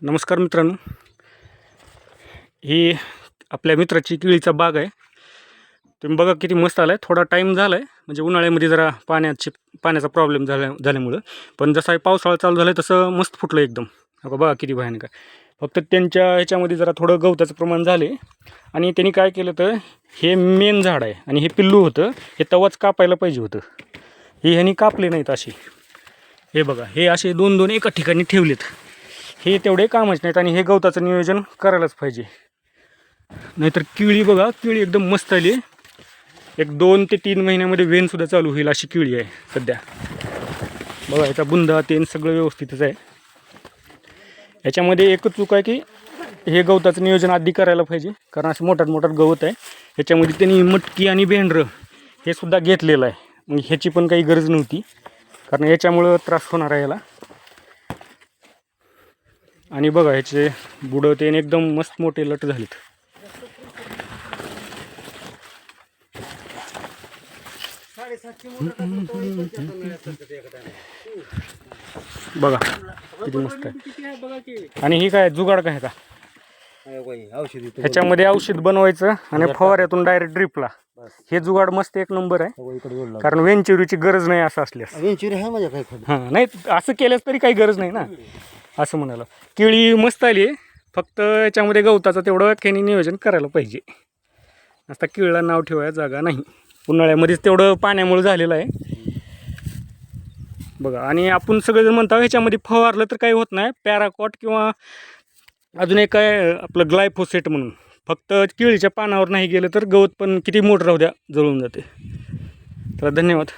नमस्कार मित्रांनो, ही आपल्या मित्राची केळीचा बाग आहे. तुम्ही बघा किती मस्त आला आहे. थोडा टाईम झाला आहे, म्हणजे उन्हाळ्यामध्ये जरा पाण्याचा प्रॉब्लेम झाल्यामुळं. पण जसा पावसाळा चालू झाला आहे तसं मस्त फुटलं एकदम. बघा किती भयानक आहे. फक्त त्यांच्या ह्याच्यामध्ये जरा थोडं गवताचं प्रमाण झाले आणि त्यांनी काय केलं तर हे मेन झाड आहे आणि हे पिल्लू होतं, हे तवाच कापायला पाहिजे होतं. हे ह्यांनी कापले नाहीत असे. हे बघा, हे असे दोन दोन एका ठिकाणी ठेवलेत. हे तेवढे कामच नाहीत आणि हे गवताचं नियोजन करायलाच पाहिजे. नाहीतर केळी बघा, केळी एकदम मस्त आली. एक 2 ते 3 महिन्यामध्ये वेनसुद्धा चालू होईल अशी केळी आहे सध्या. बघा ह्याचा बुंदा तेन सगळं व्यवस्थितच आहे. ह्याच्यामध्ये एकच चूक आहे की हे गवताचं नियोजन आधी करायला पाहिजे, कारण असं मोठात गवत आहे. ह्याच्यामध्ये त्यांनी मटकी आणि भेंडरं हे सुद्धा घेतलेलं आहे. मग ह्याची पण काही गरज नव्हती, कारण याच्यामुळं त्रास होणार आहे याला. आणि बघा ह्याचे बुडं ते एकदम मस्त मोठे लट झालेत. बघा किती मस्त आहे. आणि ही काय जुगाड काय का ह्याच्यामध्ये औषध बनवायचं आणि फवाऱ्यातून डायरेक्ट ड्रिपला. हे जुगाड मस्त एक नंबर आहे, कारण वेंचुरीची गरज नाही असं असल्यास. हां, नाही असं केल्यास तरी काही गरज नाही ना असं म्हणाला. केळी मस्त आली, फक्त याच्यामध्ये गवताचं तेवढं खेणी नियोजन करायला पाहिजे. आता केळीला नाव ठेवायला जागा नाही. उन्हाळ्यामध्येच तेवढं पाण्यामुळे झालेलं आहे बघा. आणि आपण सगळेजण म्हणतो ह्याच्यामध्ये फवारलं तर काही होत नाही, पॅराकॉट किंवा अजून एक काय आपलं ग्लायफोसेट म्हणून. फक्त केळीच्या पानावर नाही गेलं तर गवत पण किती मोठं राहू द्या जळून जाते. तर धन्यवाद.